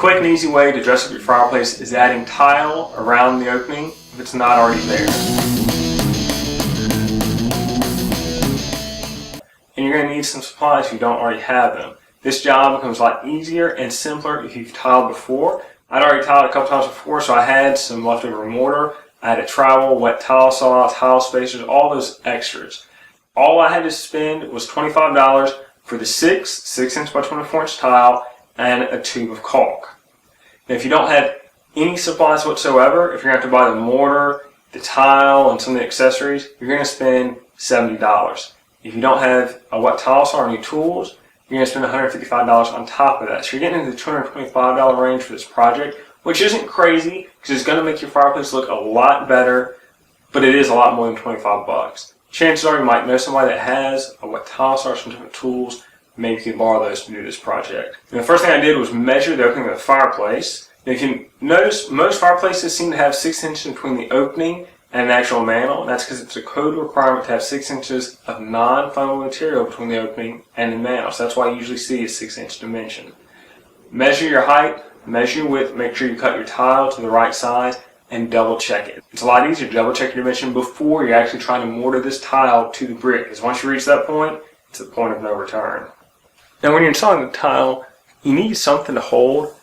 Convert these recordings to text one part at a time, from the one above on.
quick and easy way to dress up your fireplace is adding tile around the opening if it's not already there. And you're going to need some supplies if you don't already have them. This job becomes a lot easier and simpler if you've tiled before. I'd already tiled a couple times before, so I had some leftover mortar. I had a trowel, wet tile saw, tile spacers, all those extras. All I had to spend was $25 for the 6" by 24" tile and a tube of caulk. Now, if you don't have any supplies whatsoever, if you're going to have to buy the mortar, the tile, and some of the accessories, you're going to spend $70. If you don't have a wet tile saw or any tools, you're going to spend $155 on top of that. So you're getting into the $225 range for this project, which isn't crazy because it's going to make your fireplace look a lot better, but it is a lot more than 25 bucks. Chances are you might know somebody that has a wet tile saw or some different tools. Maybe you can borrow those to do this project. And the first thing I did was measure the opening of the fireplace. Now, if you notice, most fireplaces seem to have 6 inches between the opening and an actual mantle. That's because it's a code requirement to have 6 inches of non-flammable material between the opening and the mantle. So that's why you usually see a 6-inch dimension. Measure your height, measure your width, make sure you cut your tile to the right size, and double check it. It's a lot easier to double check your dimension before you're actually trying to mortar this tile to the brick, because once you reach that point, it's the point of no return. Now, when you're installing the tile, you need something to hold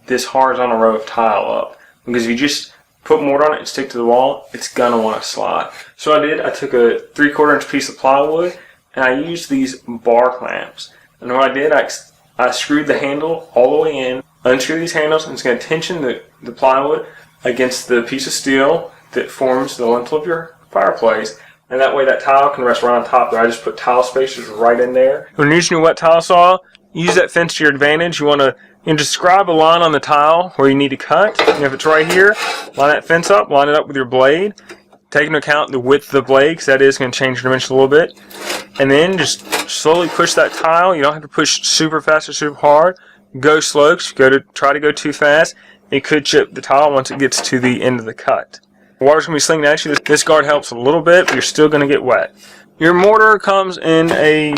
this horizontal row of tile up, because if you just put mortar on it and stick to the wall, it's gonna want to slide. So I took a 3/4 inch piece of plywood and I used these bar clamps. And what I did, I screwed the handle all the way in, unscrew these handles, and it's gonna tension the plywood against the piece of steel that forms the lintel of your fireplace. And that way that tile can rest right on top there. I just put tile spacers right in there. When you're using your wet tile saw, use that fence to your advantage. You want to describe a line on the tile where you need to cut. And if it's right here, line that fence up, line it up with your blade. Take into account the width of the blade, because that is going to change your dimension a little bit. And then just slowly push that tile. You don't have to push super fast or super hard. Go slow, because if you try to go too fast, it could chip the tile once it gets to the end of the cut. The water's going to be slinging at you. This guard helps a little bit, but you're still going to get wet. Your mortar comes in a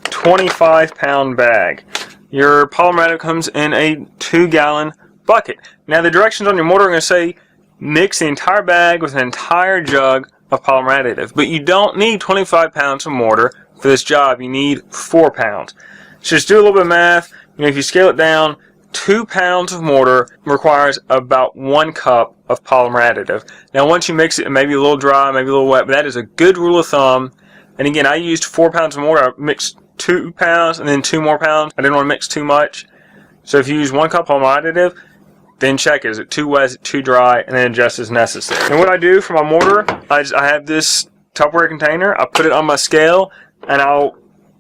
25-pound bag. Your polymer additive comes in a 2-gallon bucket. Now, the directions on your mortar are going to say mix the entire bag with an entire jug of polymer additive. But you don't need 25 pounds of mortar for this job. You need 4 pounds. So just do a little bit of math. If you scale it down, 2 pounds of mortar requires about 1 cup of polymer additive. Now, once you mix it, it may be a little dry, maybe a little wet, but that is a good rule of thumb. And again, I used 4 pounds of mortar. I mixed 2 pounds and then 2 more pounds. I didn't want to mix too much. So if you use 1 cup polymer additive, then check it. Is it too wet, is it too dry, and then adjust as necessary. And what I do for my mortar, I have this Tupperware container. I put it on my scale, and I'll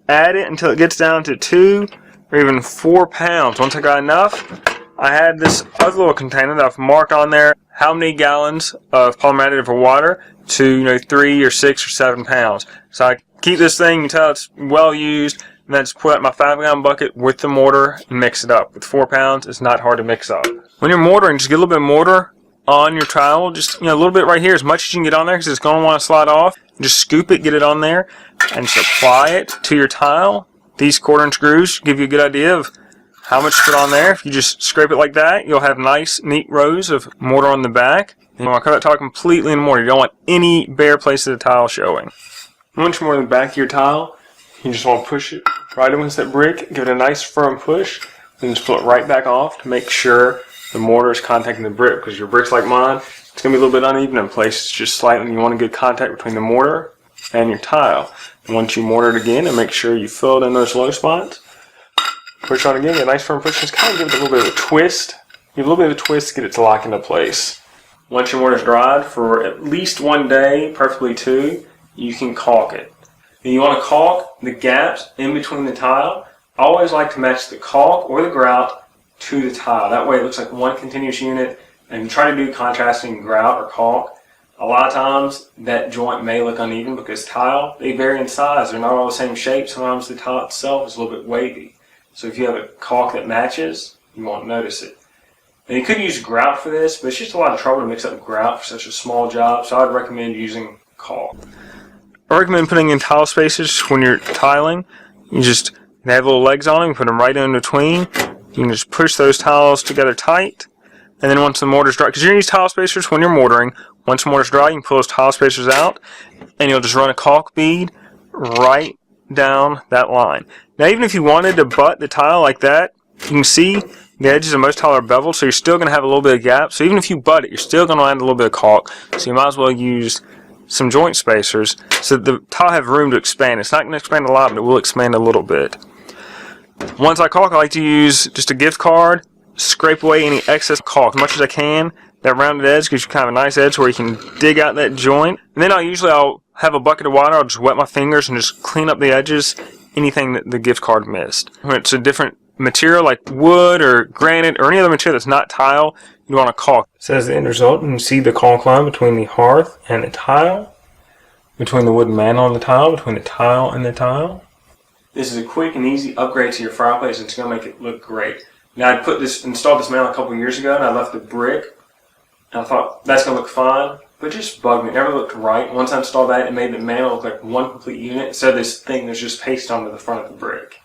add it until it gets down to 2 or even 4 pounds. Once I got enough, I had this other little container that I've marked on there how many gallons of polymer additive for water to 3 or 6 or 7 pounds. So I keep this thing until it's well used, and then just put it in my 5-gallon bucket with the mortar and mix it up. With 4 pounds, it's not hard to mix up. When you're mortaring, just get a little bit of mortar on your trowel, just a little bit right here, as much as you can get on there, because it's going to want to slide off. Just scoop it, get it on there, and just apply it to your tile. These 1/4-inch grooves give you a good idea of how much to put on there. If you just scrape it like that, you'll have nice, neat rows of mortar on the back. And you want to cover that tile completely in mortar. You don't want any bare places of the tile showing. Once you're in the back of your tile, you just want to push it right against that brick, give it a nice firm push, and just pull it right back off to make sure the mortar is contacting the brick, because your brick's like mine, it's going to be a little bit uneven in places, just slightly. You want a good contact between the mortar and your tile. And once you mortar it again, and make sure you fill it in those low spots, push on again, get a nice firm push, just kind of give it a little bit of a twist. Give it a little bit of a twist to get it to lock into place. Once your mortar's dried for at least 1 day, preferably 2, you can caulk it. And you want to caulk the gaps in between the tile. I always like to match the caulk or the grout to the tile. That way it looks like one continuous unit, and try to do contrasting grout or caulk. A lot of times that joint may look uneven because tile, they vary in size. They're not all the same shape. Sometimes the tile itself is a little bit wavy. So if you have a caulk that matches, you won't notice it. And you could use grout for this, but it's just a lot of trouble to mix up grout for such a small job, so I'd recommend using caulk. I recommend putting in tile spacers when you're tiling. You have little legs on them, you put them right in between, You can just push those tiles together tight, and then once the mortar's dry, because you're going to use tile spacers when you're mortaring, once the mortar's dry, you can pull those tile spacers out, and you'll just run a caulk bead right down that line. Now, even if you wanted to butt the tile like that, you can see the edges of most tile are beveled, so you're still going to have a little bit of gap. So even if you butt it, you're still going to add a little bit of caulk. So you might as well use some joint spacers so that the tile have room to expand. It's not going to expand a lot, but it will expand a little bit. Once I caulk, I like to use just a gift card, scrape away any excess caulk as much as I can. That rounded edge gives you kind of a nice edge where you can dig out that joint. And then I'll have a bucket of water. I'll just wet my fingers and just clean up the edges, anything that the gift card missed. When it's a different material like wood or granite or any other material that's not tile, you want to caulk. It says the end result. You can see the caulk line between the hearth and the tile, between the wooden mantle and the tile, between the tile and the tile. This is a quick and easy upgrade to your fireplace, and it's going to make it look great. Now, I installed this mantle a couple years ago, and I left the brick, and I thought that's going to look fine, but it just bugged me. It never looked right. Once I installed that, it made the mantle look like one complete unit instead of this thing that's just pasted onto the front of the brick.